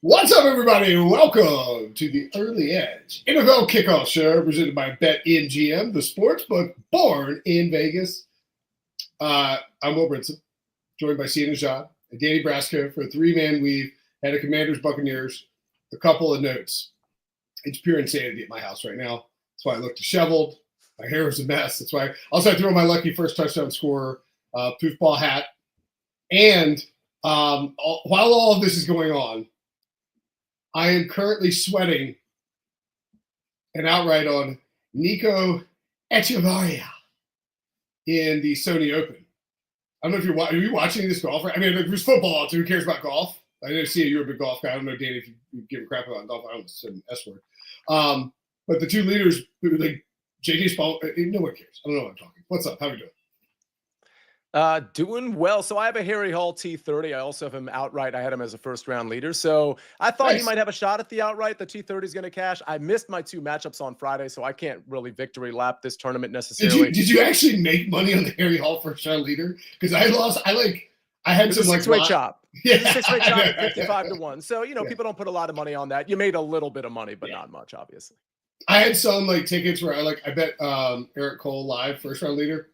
What's up, everybody? Welcome to the Early Edge NFL Kickoff Show presented by BetMGM, the sportsbook born in Vegas. I'm Will Brinson, joined by Nejad and Danny Brasco for a three-man weave at a Commanders-Buccaneers. A couple of notes. It's pure insanity at my house right now. That's why I look disheveled. My hair is a mess. That's why also I threw on my lucky first touchdown scorer, poofball hat. And while all of this is going on, I am currently sweating an outright on Nico Echevarria in the Sony Open. I don't know if are you watching this golf? I mean, there's football, so who cares about golf? I didn't see you're a big golf guy. I don't know, Danny, if you give a crap about golf. I almost said an S word. But the two leaders, like JT Spall, no one cares. I don't know what I'm talking. What's up? How are you doing? Doing well. So I have a Harry Hall T30. I also have him outright. I had him as a first-round leader. So I thought he might have a shot at the outright. The T30 is going to cash. I missed my two matchups on Friday, so I can't really victory lap this tournament necessarily. Did you actually make money on the Harry Hall first-round leader? Because I lost. I had some six-way chop. Yeah, six-way chop at 55-1. So people don't put a lot of money on that. You made a little bit of money, but not much, obviously. I had some tickets where I bet Eric Cole live first-round leader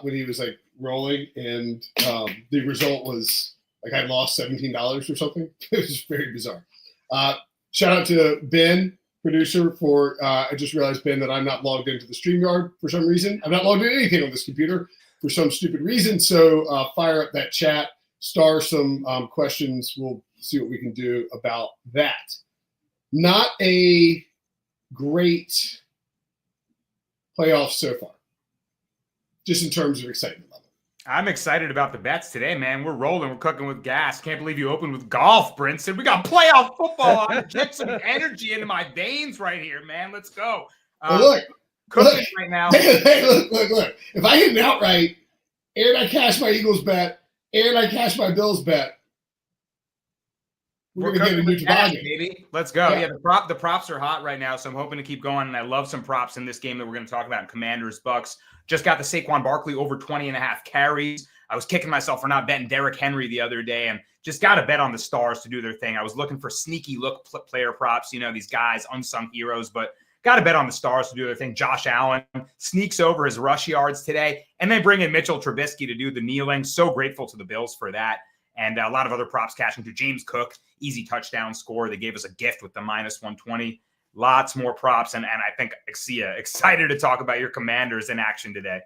when he was rolling, and the result was I lost $17 or something. It was very bizarre. Shout out to Ben, producer, for I just realized, Ben, that I'm not logged into the StreamYard for some reason. I'm not logged into anything on this computer for some stupid reason. So fire up that chat, star some questions. We'll see what we can do about that. Not a great playoff so far, just in terms of excitement level. I'm excited about the bets today, man. We're rolling. We're cooking with gas. Can't believe you opened with golf, Brinson. We got playoff football on. Get some energy into my veins right here, man. Let's go. Look right now. Hey, look. If I hit an outright and I cash my Eagles bet and I cash my Bills bet, we're going to get a new toboggan, baby. Let's go. Yeah, the props are hot right now, so I'm hoping to keep going. And I love some props in this game that we're going to talk about in Commanders-Bucs. Just got the Saquon Barkley over 20.5 carries. I was kicking myself for not betting Derrick Henry the other day, and just got to bet on the stars to do their thing. I was looking for sneaky look player props, these guys, unsung heroes, but got to bet on the stars to do their thing. Josh Allen sneaks over his rush yards today, and they bring in Mitchell Trubisky to do the kneeling. So grateful to the Bills for that. And a lot of other props cashing through. James Cook, easy touchdown score. They gave us a gift with the -120. Lots more props. And I think, Xia, excited to talk about your Commanders in action today.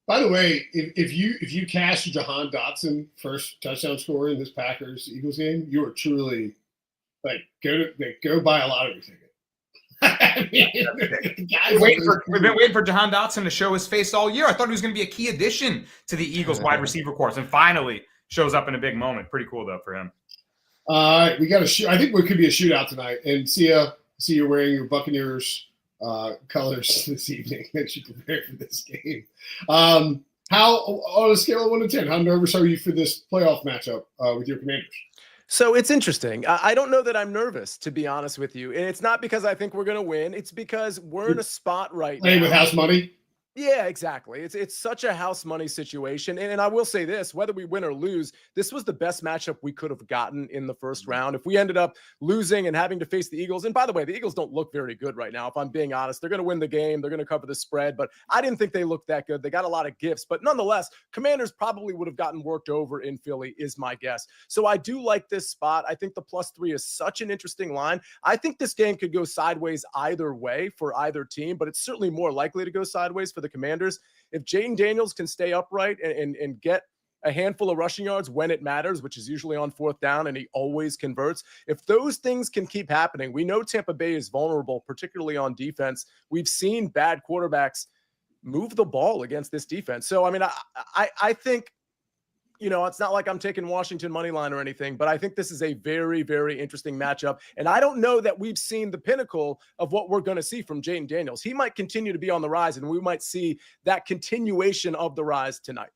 By the way, if you cash Jahan Dotson first touchdown score in this Packers-Eagles game, you are truly go buy a lottery ticket. We've been waiting for Jahan Dotson to show his face all year. I thought he was going to be a key addition to the Eagles wide receiver corps, and finally shows up in a big moment. Pretty cool, though, for him. We got I think it could be a shootout tonight. And see you're wearing your Buccaneers colors this evening. Makes you prepare for this game. How, on a scale of 1 to 10, how nervous are you for this playoff matchup with your Commanders? So it's interesting. I don't know that I'm nervous, to be honest with you. And it's not because I think we're going to win. It's because we're in a spot right now. Playing with house money? Yeah, exactly. It's such a house money situation. And I will say this, whether we win or lose, this was the best matchup we could have gotten in the first round. If we ended up losing and having to face the Eagles, and by the way, the Eagles don't look very good right now, if I'm being honest. They're going to win the game. They're going to cover the spread, but I didn't think they looked that good. They got a lot of gifts, but nonetheless, Commanders probably would have gotten worked over in Philly is my guess. So I do like this spot. I think the +3 is such an interesting line. I think this game could go sideways either way for either team, but it's certainly more likely to go sideways for the Commanders. If Jaden Daniels can stay upright and get a handful of rushing yards when it matters, which is usually on 4th down, and he always converts. If those things can keep happening, we know Tampa Bay is vulnerable, particularly on defense. We've seen bad quarterbacks move the ball against this defense. So, I mean, I think, it's not like I'm taking Washington money line or anything, but I think this is a very, very interesting matchup. And I don't know that we've seen the pinnacle of what we're going to see from Jaden Daniels. He might continue to be on the rise, and we might see that continuation of the rise tonight.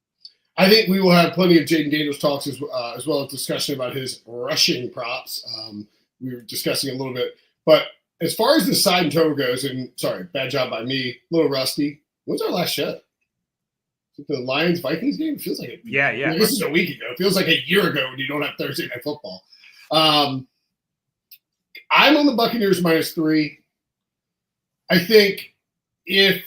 I think we will have plenty of Jaden Daniels talks as well as discussion about his rushing props. We were discussing a little bit. But as far as the side and total goes, and sorry, bad job by me, a little rusty. When's our last show? The Lions-Vikings game? It feels like yeah. This is a week ago. It feels like a year ago when you don't have Thursday Night Football. I'm on the Buccaneers -3. I think if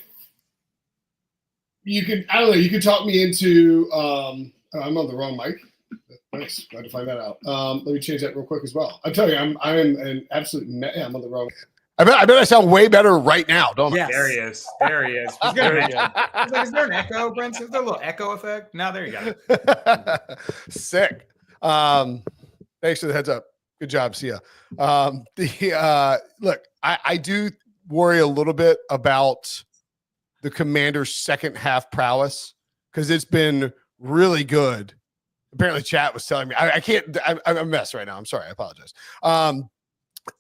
you could, I don't know, you could talk me into, I'm on the wrong mic. Nice. Glad to find that out. Let me change that real quick as well. I tell you, I'm an absolute, I'm on the wrong. I bet I sound way better right now, don't I? Yes. There he is. There he is. He's gonna mention. He's like, is there an echo, Brinson? Is there a little echo effect? No, there you go. Sick. Thanks for the heads up. Good job. See ya. Look, I do worry a little bit about the Commanders' second half prowess because it's been really good. Apparently, chat was telling me I can't. I'm a mess right now. I'm sorry. I apologize.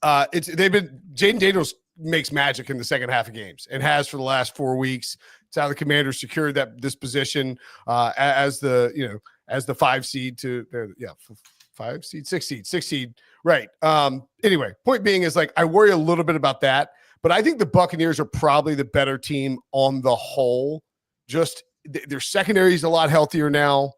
Jaden Daniels makes magic in the second half of games and has for the last 4 weeks. It's how the Commanders secured this position as the 5 seed to 5 seed, 6 seed. Right. Anyway, point being is like I worry a little bit about that, but I think the Buccaneers are probably the better team on the whole. Just their secondary is a lot healthier now.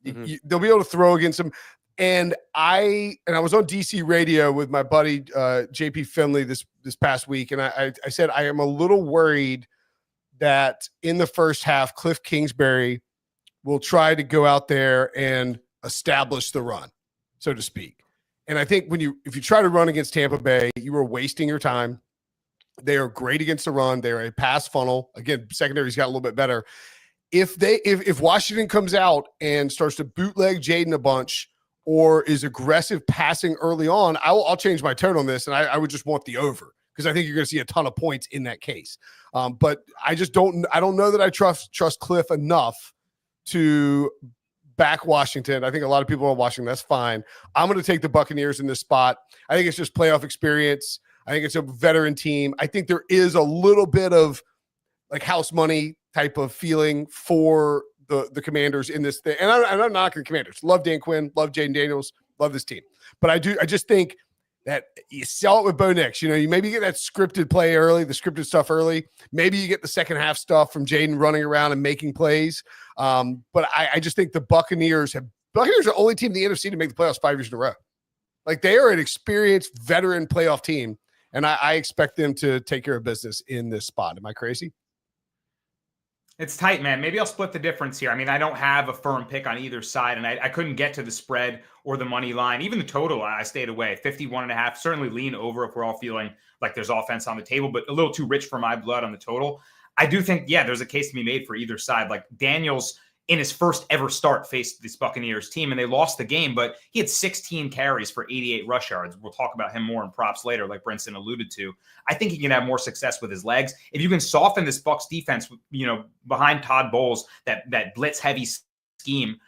Mm-hmm. They'll be able to throw against them. And I was on DC radio with my buddy JP Finley this past week, and I said I am a little worried that in the first half, Cliff Kingsbury will try to go out there and establish the run, so to speak. And I think if you try to run against Tampa Bay, you are wasting your time. They are great against the run. They're a pass funnel. Again, secondary's got a little bit better. If Washington comes out and starts to bootleg Jaden a bunch or is aggressive passing early on, I'll change my tone on this, and I would just want the over because I think you're going to see a ton of points in that case. But I just don't know that I trust Cliff enough to back Washington. I think a lot of people are watching. That's fine. I'm going to take the Buccaneers in this spot. I think it's just playoff experience. I think it's a veteran team. I think there is a little bit of like house money type of feeling for the Commanders in this thing. And I'm not knocking the Commanders. Love Dan Quinn, love Jaden Daniels, love this team. But I just think that you sell it with Bo Nix. You maybe get that scripted play early, the scripted stuff early. Maybe you get the second half stuff from Jaden running around and making plays. But I just think the Buccaneers are the only team in the NFC to make the playoffs 5 years in a row. Like they are an experienced veteran playoff team. And I expect them to take care of business in this spot. Am I crazy? It's tight, man. Maybe I'll split the difference here. I mean, I don't have a firm pick on either side, and I couldn't get to the spread or the money line. Even the total, I stayed away. 51.5, certainly lean over if we're all feeling like there's offense on the table, but a little too rich for my blood on the total. I do think, there's a case to be made for either side. Like Daniels, in his first ever start, faced this Buccaneers team, and they lost the game, but he had 16 carries for 88 rush yards. We'll talk about him more in props later, like Brinson alluded to. I think he can have more success with his legs. If you can soften this Bucs defense, behind Todd Bowles, that blitz heavy scheme,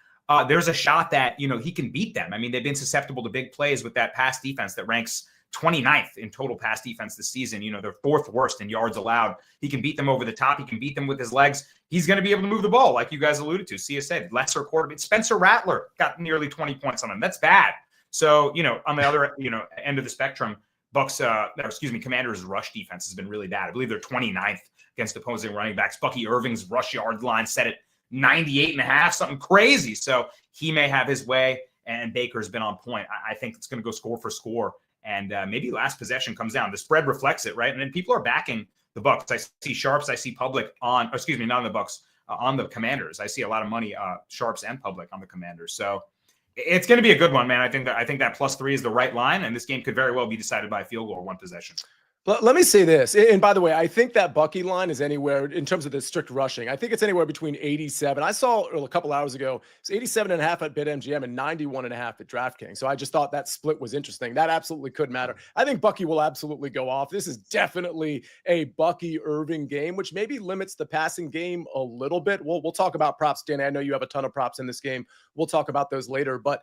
there's a shot that, he can beat them. I mean, they've been susceptible to big plays with that pass defense that ranks 29th in total pass defense this season. They're fourth worst in yards allowed. He can beat them over the top. He can beat them with his legs. He's going to be able to move the ball, like you guys alluded to. CSA, lesser quarterback. Spencer Rattler got nearly 20 points on him. That's bad. So, on the other, end of the spectrum, Commanders' rush defense has been really bad. I believe they're 29th against opposing running backs. Bucky Irving's rush yard line set at 98.5, something crazy. So he may have his way, and Baker's been on point. I think it's going to go score for score. And maybe last possession comes down. The spread reflects it, right? And then people are backing the Bucs. I see sharps. I see public on, not on the Bucs, on the Commanders. I see a lot of money, sharps and public on the Commanders. So it's going to be a good one, man. I think that +3 is the right line, and this game could very well be decided by a field goal or one possession. Let me say this. And by the way, I think that Bucky line is anywhere in terms of the strict rushing. I think it's anywhere between 87. I saw a couple hours ago, it's 87.5 at BetMGM and 91.5 at DraftKings. So I just thought that split was interesting. That absolutely could matter. I think Bucky will absolutely go off. This is definitely a Bucky Irving game, which maybe limits the passing game a little bit. We'll talk about props, Danny. I know you have a ton of props in this game. We'll talk about those later, but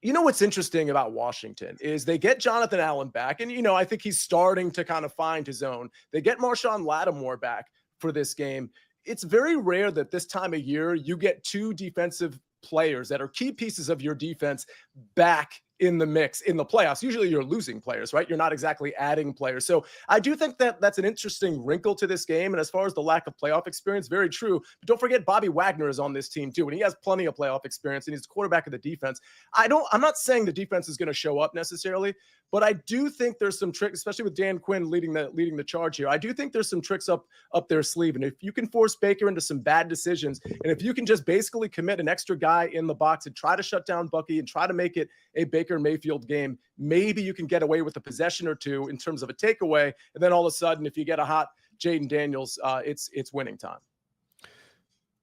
what's interesting about Washington is they get Jonathan Allen back, and, I think he's starting to kind of find his own. They get Marshawn Lattimore back for this game. It's very rare that this time of year you get two defensive players that are key pieces of your defense back in the mix in the playoffs. Usually you're losing players, right? You're not exactly adding players. So I do think that that's an interesting wrinkle to this game. And as far as the lack of playoff experience, very true. But don't forget Bobby Wagner is on this team too. And he has plenty of playoff experience and he's quarterback of the defense. I'm not saying the defense is going to show up necessarily, but I do think there's some tricks, especially with Dan Quinn leading the charge here. I do think there's some tricks up their sleeve. And if you can force Baker into some bad decisions, and if you can just basically commit an extra guy in the box and try to shut down Bucky and try to make it a Baker Mayfield game, maybe you can get away with a possession or two in terms of a takeaway. And then all of a sudden, if you get a hot Jaden Daniels, it's winning time.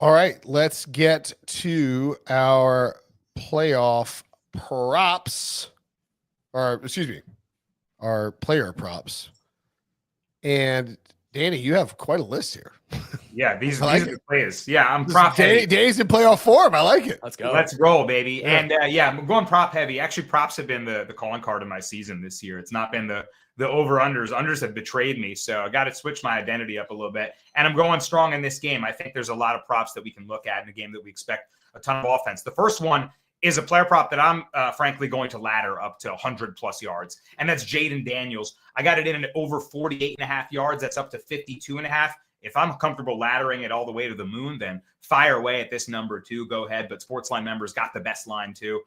All right, let's get to our playoff props, or excuse me, our player props. And Danny, you have quite a list here. Yeah, these like are the plays. Yeah, I'm prop heavy. Danny's in playoff form. I like it. Let's go. Let's roll, baby. Yeah. And I'm going prop heavy. Actually, props have been the calling card of my season this year. It's not been the over-unders. Unders have betrayed me, so I got to switch my identity up a little bit. And I'm going strong in this game. I think there's a lot of props that we can look at in a game that we expect a ton of offense. The first one is a player prop that I'm frankly going to ladder up to 100-plus yards, and that's Jaden Daniels. I got it in at over 48.5 yards. That's up to 52.5. If I'm comfortable laddering it all the way to the moon, then fire away at this number too. Go ahead, but SportsLine members got the best line too.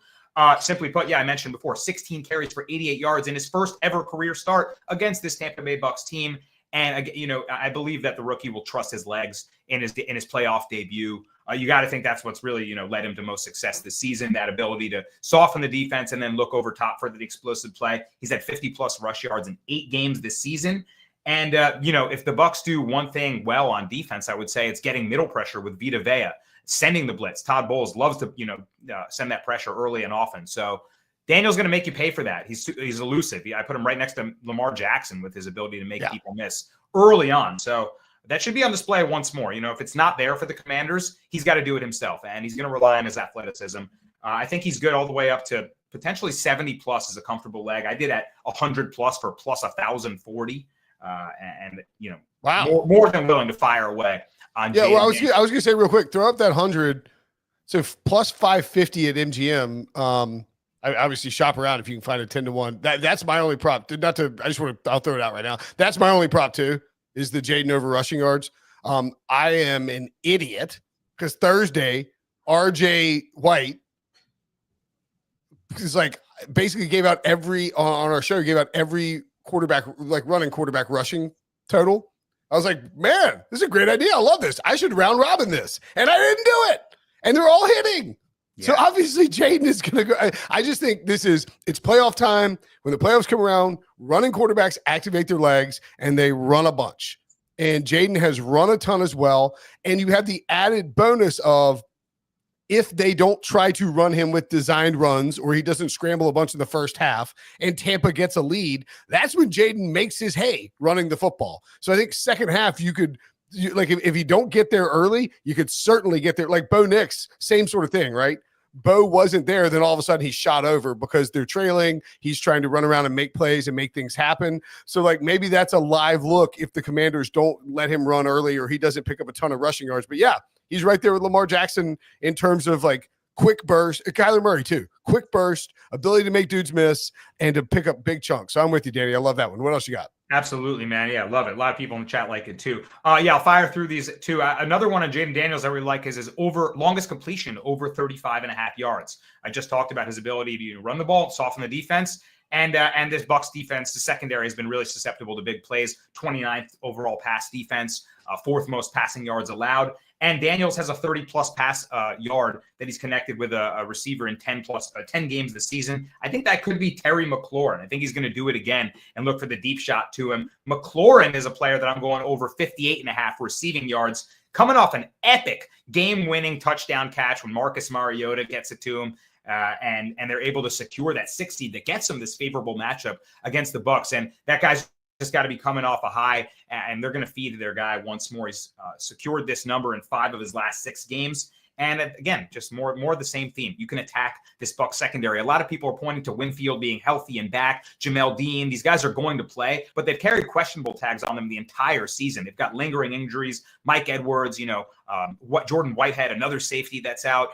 Simply put, I mentioned before, 16 carries for 88 yards in his first ever career start against this Tampa Bay Bucs team. And, I believe that the rookie will trust his legs in his playoff debut. You got to think that's what's really, led him to most success this season, that ability to soften the defense and then look over top for the explosive play. He's had 50-plus rush yards in 8 games this season. And, if the Bucs do one thing well on defense, I would say it's getting middle pressure with Vita Vea, sending the blitz. Todd Bowles loves to, send that pressure early and often. So Daniel's going to make you pay for that. He's elusive. I put him right next to Lamar Jackson with his ability to make people miss early on. So that should be on display once more. If it's not there for the Commanders, he's got to do it himself, and he's going to rely on his athleticism. I think he's good all the way up to potentially 70-plus is a comfortable leg. I did at 100-plus for plus 1,040. Wow, more than willing to fire away on. Yeah, well, I was going to say real quick, throw up that 100. So plus 550 at MGM. I obviously shop around if you can find a 10-1. That's my only prop. I'll throw it out right now. That's my only prop too, is the Jaden over rushing yards. I am an idiot because Thursday, RJ White is basically gave out on our show, gave out every quarterback, running quarterback rushing total. I was like, man, this is a great idea. I love this. I should round robin this. And I didn't do it. And they're all hitting. Yeah. So obviously Jaden is going to go. I just think it's playoff time. When the playoffs come around, running quarterbacks activate their legs and they run a bunch. And Jaden has run a ton as well. And you have the added bonus of, if they don't try to run him with designed runs or he doesn't scramble a bunch in the first half and Tampa gets a lead, that's when Jaden makes his hay running the football. So I think second half if you don't get there early, you could certainly get there. Like Bo Nix, same sort of thing, right? Bo wasn't there, then all of a sudden he's shot over because they're trailing. He's trying to run around and make plays and make things happen. So maybe that's a live look if the Commanders don't let him run early or he doesn't pick up a ton of rushing yards. But yeah, he's right there with Lamar Jackson in terms of quick burst. Kyler Murray too. Quick burst, ability to make dudes miss, and to pick up big chunks. So I'm with you, Danny. I love that one. What else you got? Absolutely, man. Yeah, love it. A lot of people in the chat like it too. I'll fire through these too. Another one on Jaden Daniels I really like is his longest completion over 35.5 yards. I just talked about his ability to run the ball, soften the defense. And this Bucs defense, the secondary, has been really susceptible to big plays. 29th overall pass defense, 4th most passing yards allowed. And Daniels has a 30-plus pass yard that he's connected with a receiver in 10 games this season. I think that could be Terry McLaurin. I think he's going to do it again and look for the deep shot to him. McLaurin is a player that I'm going over 58.5 receiving yards, coming off an epic game-winning touchdown catch when Marcus Mariota gets it to him. And they're able to secure that 60 that gets them this favorable matchup against the Bucs. And that guy's just got to be coming off a high, and they're going to feed their guy once more. He's secured this number in 5 of his last 6 games. And again, just more of the same theme. You can attack this Bucs secondary. A lot of people are pointing to Winfield being healthy and back. Jamel Dean, these guys are going to play, but they've carried questionable tags on them the entire season. They've got lingering injuries. Mike Edwards, Jordan Whitehead, another safety that's out.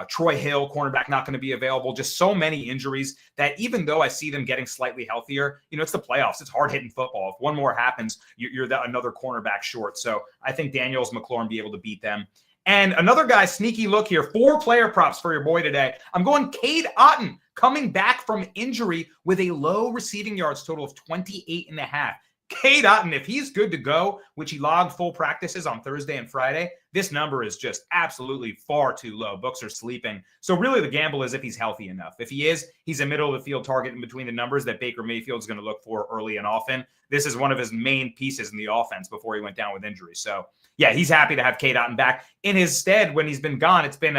Troy Hill, cornerback, not going to be available. Just so many injuries that even though I see them getting slightly healthier, it's the playoffs. It's hard-hitting football. If one more happens, you're another cornerback short. So I think Daniels, McLaurin be able to beat them. And another guy, sneaky look here, 4 player props for your boy today. I'm going Cade Otton coming back from injury with a low receiving yards total of 28.5. Cade Otton, if he's good to go, which he logged full practices on Thursday and Friday, this number is just absolutely far too low. Books are sleeping. So really the gamble is if he's healthy enough. If he is, he's a middle of the field target in between the numbers that Baker Mayfield's going to look for early and often. This is one of his main pieces in the offense before he went down with injury. So yeah, he's happy to have Cade Otton back. In his stead, when he's been gone, it's been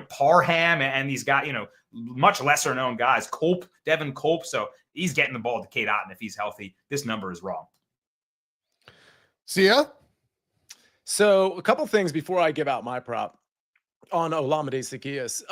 Parham and these guys, much lesser known guys, Devin Culp. So he's getting the ball to Cade Otton if he's healthy. This number is wrong. See ya. So a couple things before I give out my prop on Olamide Zaccheaus.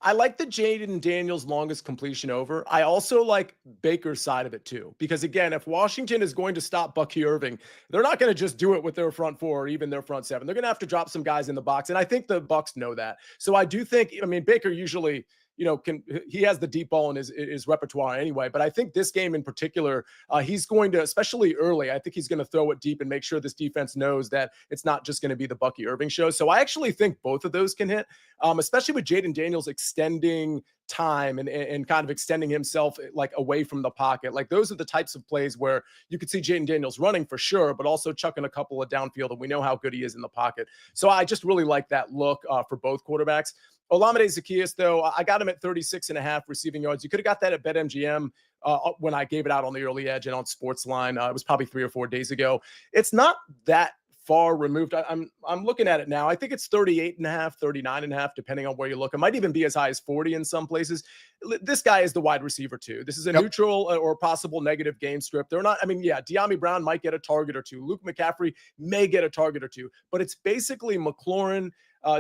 I like the Jaden Daniels longest completion over. I also like Baker's side of it too, because again, if Washington is going to stop Bucky Irving, they're not going to just do it with their front 4 or even their front 7. They're going to have to drop some guys in the box. And I think the Bucs know that. So I do think, Baker usually, he has the deep ball in his repertoire anyway, but I think this game in particular, he's going to, especially early, I think he's going to throw it deep and make sure this defense knows that it's not just going to be the Bucky Irving show. So I actually think both of those can hit, especially with Jaden Daniels extending time and kind of extending himself like away from the pocket. Like those are the types of plays where you could see Jaden Daniels running for sure, but also chucking a couple of downfield, and we know how good he is in the pocket. So I just really like that look for both quarterbacks. Olamide Zaccheaus, though, I got him at 36.5 receiving yards. You could have got that at BetMGM when I gave it out on the early edge and on SportsLine. It was probably 3 or 4 days ago. It's not that far removed. I'm looking at it now. I think it's 38.5, 39.5, depending on where you look. It might even be as high as 40 in some places. This guy is the wide receiver too. This is a neutral or possible negative game script. They're not, De'Ami Brown might get a target or two. Luke McCaffrey may get a target or two, but it's basically McLaurin,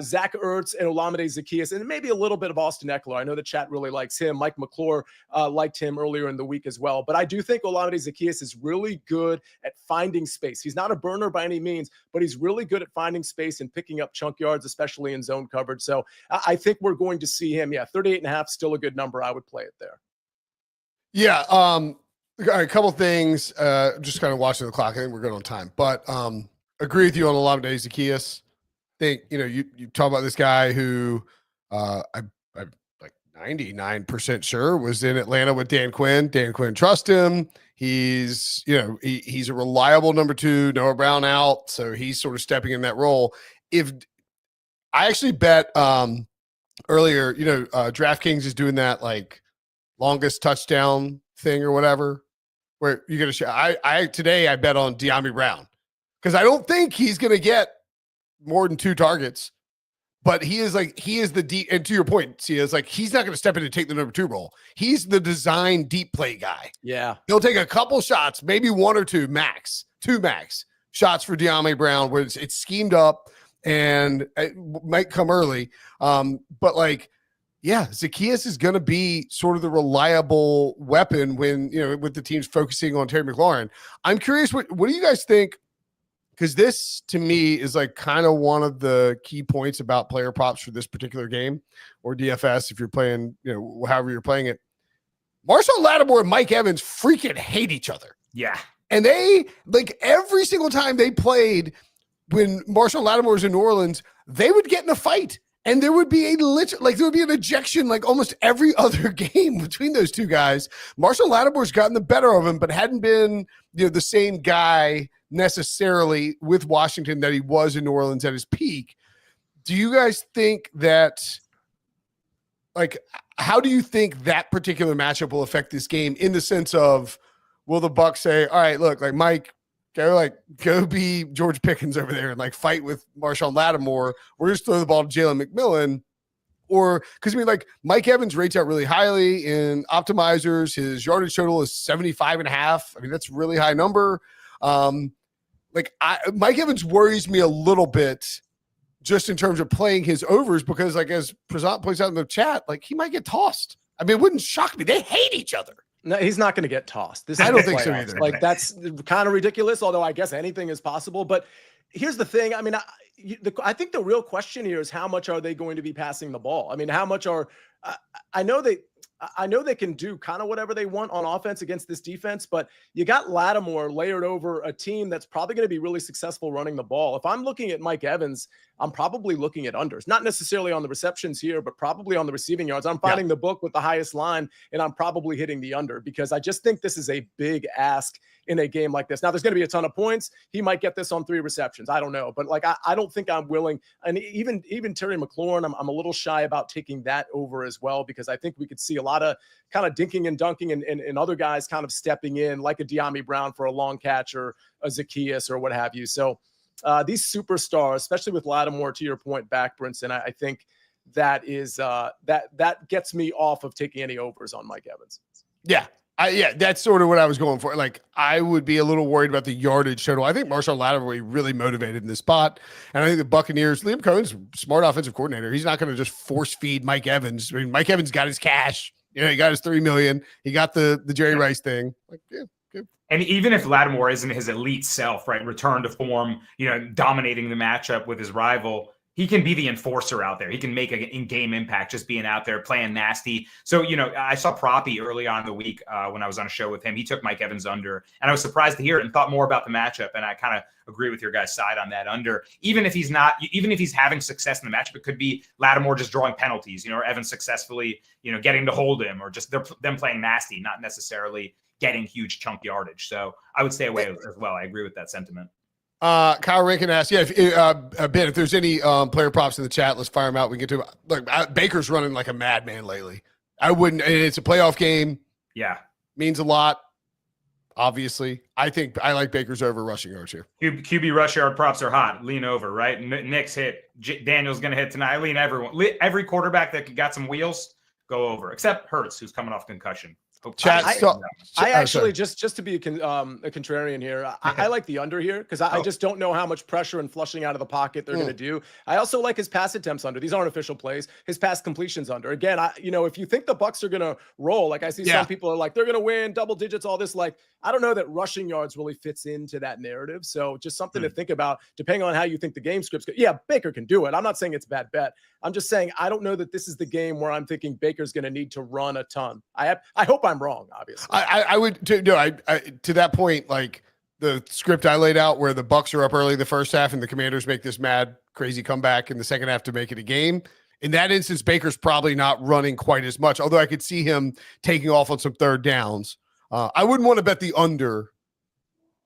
Zach Ertz, and Olamide Zaccheaus, and maybe a little bit of Austin Eckler. I know the chat really likes him. Mike McClure liked him earlier in the week as well. But I do think Olamide Zaccheaus is really good at finding space. He's not a burner by any means, but he's really good at finding space and picking up chunk yards, especially in zone coverage. So I think we're going to see him. 38.5, still a good number. I would play it there. Yeah. All right, a couple things. Just kind of watching the clock. I think we're good on time. But agree with you on Olamide Zaccheaus. Think you talk about this guy who I'm like 99% sure was in Atlanta with Dan Quinn. Dan Quinn trusts him. He's he's a reliable number 2. Noah Brown out, so he's sort of stepping in that role. If I actually bet earlier, DraftKings is doing that like longest touchdown thing or whatever, where you're gonna show. Today I bet on De'Ami Brown because I don't think he's gonna get more than 2 targets, but he is the deep, and to your point, see, it's like he's not going to step in and take the number 2 role. He's the design deep play guy. Yeah. He'll take a couple shots, maybe 1 or 2 max, 2 max shots for De'Ami Brown where it's schemed up and it might come early. But Zaccheaus is going to be sort of the reliable weapon when, with the teams focusing on Terry McLaurin. I'm curious, what do you guys think? Because this, to me, is like kind of one of the key points about player props for this particular game, or DFS if you're playing, however you're playing it. Marshall Lattimore and Mike Evans freaking hate each other. Yeah. And they, like, every single time they played when Marshall Lattimore was in New Orleans, they would get in a fight. And there would be there would be an ejection like almost every other game between those two guys. Marshall Lattimore's gotten the better of him, but hadn't been, the same guy necessarily with Washington that he was in New Orleans at his peak. Do you guys think that, how do you think that particular matchup will affect this game in the sense of, will the Bucs say, all right, look, like Mike, go be George Pickens over there and fight with Marshawn Lattimore. We're just throw the ball to Jalen McMillan. Or because Mike Evans rates out really highly in optimizers. His yardage total is 75.5. That's a really high number. Mike Evans worries me a little bit just in terms of playing his overs, because like as Prasant points out in the chat, like he might get tossed. I mean, it wouldn't shock me. They hate each other. No, he's not going to get tossed. I don't think so either. Like that's kind of ridiculous, although I guess anything is possible. But here's the thing. I mean, I think the real question here is how much are they going to be passing the ball? I mean, how much are I know they can do kind of whatever they want on offense against this defense, but you got Lattimore layered over a team that's probably going to be really successful running the ball. If I'm looking at Mike Evans, I'm probably looking at unders, not necessarily on the receptions here, but probably on the receiving yards. I'm finding the book with the highest line, and I'm probably hitting the under because I just think this is a big ask in a game like this. Now, there's going to be a ton of points. He might get this on 3 receptions. I don't know. But like, I don't think I'm willing. And even Terry McLaurin, I'm a little shy about taking that over as well, because I think we could see a lot of kind of dinking and dunking and other guys kind of stepping in like a De'Ami Brown for a long catch or a Zacchaeus or what have you. So these superstars, especially with Lattimore, to your point back, Brinson, I think that is that gets me off of taking any overs on Mike Evans. Yeah. That's sort of what I was going for. Like, I would be a little worried about the yardage total. I think Marshall Lattimore will be really motivated in this spot. And I think the Buccaneers, Liam Cohen's a smart offensive coordinator. He's not going to just force feed Mike Evans. I mean, Mike Evans got his cash. You know, he got his $3 million. He got the Jerry Rice thing. Like, yeah, good. And even if Lattimore isn't his elite self, right, return to form, you know, dominating the matchup with his rival, he can be the enforcer out there. He can make an in-game impact just being out there playing nasty. So, you know, I saw Proppy early on in the week when I was on a show with him. He took Mike Evans under, and I was surprised to hear it and thought more about the matchup. And I kind of agree with your guys' side on that under. Even if he's having success in the matchup, it could be Lattimore just drawing penalties, you know, or Evans successfully, you know, getting to hold him, or just them playing nasty, not necessarily getting huge chunk yardage. So I would stay away as well. I agree with that sentiment. Kyle Rankin asked, Ben, if there's any player props in the chat, let's fire them out. We can get to look. Baker's running like a madman lately. I wouldn't. And it's a playoff game. Yeah, means a lot. Obviously, I think I like Baker's over rushing yards here. QB rush yard props are hot. Lean over, right? Nick's hit. Daniel's going to hit tonight. I lean everyone. Every quarterback that got some wheels, go over, except Hurts, who's coming off concussion. I actually just to be a contrarian here, I like the under here because I just don't know how much pressure and flushing out of the pocket they're going to do. I also like his pass attempts under. These aren't official plays. His pass completions under. Again, if you think the Bucs are going to roll, like I see some people are like they're going to win double digits, all this. Like I don't know that rushing yards really fits into that narrative. So just something to think about depending on how you think the game script's good. Yeah, Baker can do it. I'm not saying it's a bad bet. I'm just saying I don't know that this is the game where I'm thinking Baker's going to need to run a ton. I hope I'm wrong, obviously. I would to that point, like the script I laid out where the Bucs are up early the first half and the Commanders make this mad crazy comeback in the second half to make it a game. In that instance, Baker's probably not running quite as much, although I could see him taking off on some third downs. I wouldn't want to bet the under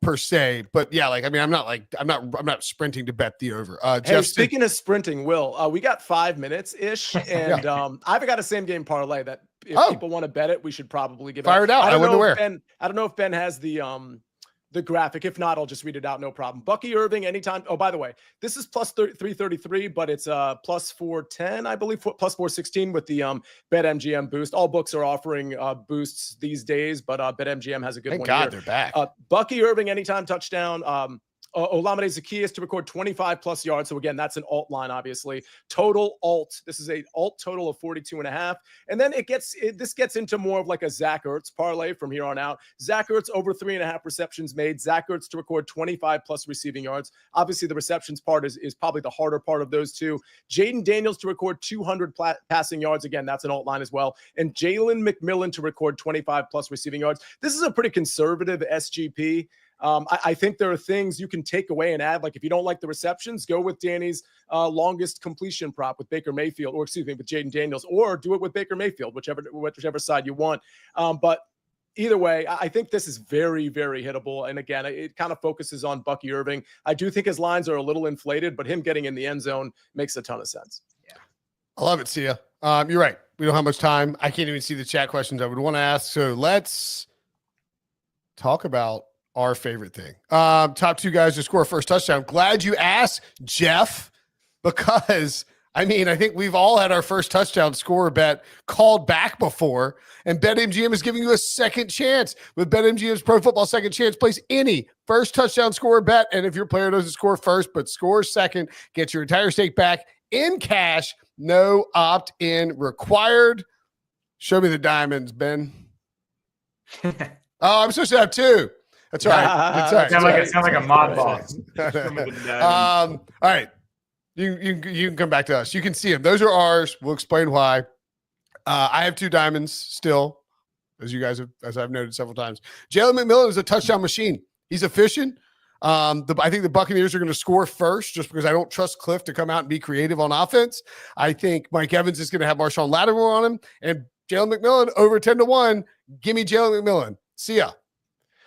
per se, but yeah, like I mean, I'm not sprinting to bet the over. Jeff, speaking of sprinting, Will, we got 5 minutes ish, and I've got a same game parlay that if people want to bet it, we should probably give it. Fire it out. I don't know if Ben has the graphic. If not, I'll just read it out. No problem. Bucky Irving anytime. Oh, by the way, this is plus 333, but it's plus 410, I believe, plus 416 with the BetMGM boost. All books are offering boosts these days, but BetMGM has a good one. Thank God they're back. Bucky Irving anytime touchdown. Olamide Zacchaeus to record 25 plus yards. So again, that's an alt line, obviously. Total alt. This is a alt total of 42.5. And then this gets into more of like a Zach Ertz parlay from here on out. Zach Ertz over 3.5 receptions made. Zach Ertz to record 25 plus receiving yards. Obviously, the receptions part is probably the harder part of those two. Jaden Daniels to record 200 passing yards. Again, that's an alt line as well. And Jalen McMillan to record 25 plus receiving yards. This is a pretty conservative SGP. I think there are things you can take away and add. Like if you don't like the receptions, go with Danny's longest completion prop with Baker Mayfield, with Jaden Daniels, or do it with Baker Mayfield, whichever side you want. But either way, I think this is very, very hittable. And again, it kind of focuses on Bucky Irving. I do think his lines are a little inflated, but him getting in the end zone makes a ton of sense. Yeah, I love it, Sia. You're right. We don't have much time. I can't even see the chat questions I would want to ask. So let's talk about our favorite thing. Top 2 guys to score first touchdown. Glad you asked, Jeff, because I mean, I think we've all had our first touchdown scorer bet called back before, and BetMGM is giving you a second chance. With BetMGM's Pro Football Second Chance, place any first touchdown scorer bet, and if your player doesn't score first but scores second, get your entire stake back in cash. No opt-in required. Show me the diamonds, Ben. Oh, I'm supposed to have two. That's all right. That's all right. Sound like a mod boss. All right. You can come back to us. You can see them. Those are ours. We'll explain why. I have two diamonds still, as I've noted several times. Jalen McMillan is a touchdown machine. He's efficient. I think the Buccaneers are going to score first just because I don't trust Cliff to come out and be creative on offense. I think Mike Evans is going to have Marshawn Lattimore on him, and Jalen McMillan over 10-1. Give me Jalen McMillan. See ya.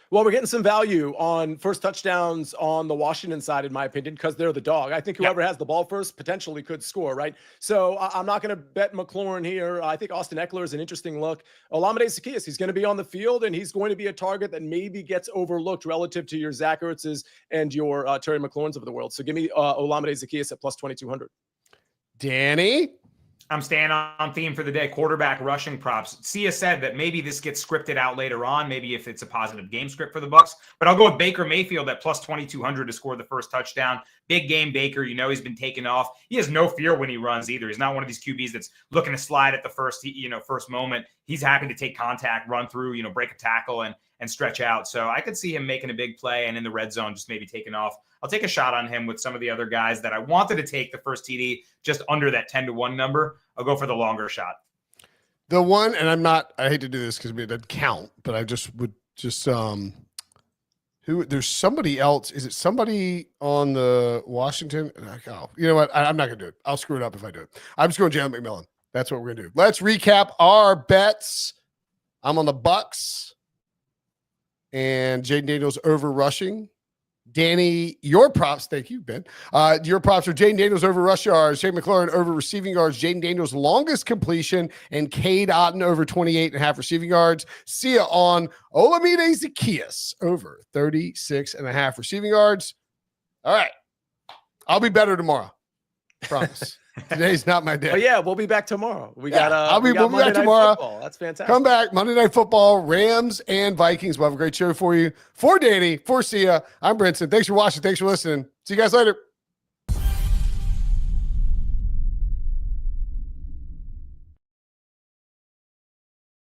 Well, we're getting some value on first touchdowns on the Washington side, in my opinion, because they're the dog. I think whoever has the ball first potentially could score, right? So I'm not going to bet McLaurin here. I think Austin Eckler is an interesting look. Olamide Zaccheaus, he's going to be on the field, and he's going to be a target that maybe gets overlooked relative to your Zach Ertz's and your Terry McLaurins of the world. So give me Olamide Zaccheaus at plus 2,200. Danny? I'm staying on theme for the day. Quarterback rushing props. Sia said that maybe this gets scripted out later on, maybe if it's a positive game script for the Bucs. But I'll go with Baker Mayfield at plus 2,200 to score the first touchdown. Big game Baker. You know he's been taken off. He has no fear when he runs either. He's not one of these QBs that's looking to slide at the first moment. He's happy to take contact, run through, break a tackle and stretch out. So I could see him making a big play and in the red zone just maybe taking off. I'll take a shot on him with some of the other guys that I wanted to take the first TD just under that 10-1 number. I'll go for the longer shot. The one, and I hate to do this because it doesn't count, but I just would there's somebody else. Is it somebody on the Washington? Oh, you know what? I'm not going to do it. I'll screw it up if I do it. I'm just going Jalen McMillan. That's what we're going to do. Let's recap our bets. I'm on the Bucs and Jaden Daniels over rushing. Danny, your props, thank you, Ben. Your props are Jaden Daniels over rush yards, Jay McLaurin over receiving yards, Jaden Daniels longest completion, and Cade Otton over 28.5 receiving yards. See ya on Olamide Zaccheaus over 36.5 receiving yards. All right. I'll be better tomorrow. Promise. Today's not my day. Oh yeah, we'll be back tomorrow. We'll be back tomorrow. Football. That's fantastic. Come back Monday Night Football, Rams and Vikings. We'll have a great show for you. For Danny, for Sia, I'm Brinson. Thanks for watching. Thanks for listening. See you guys later.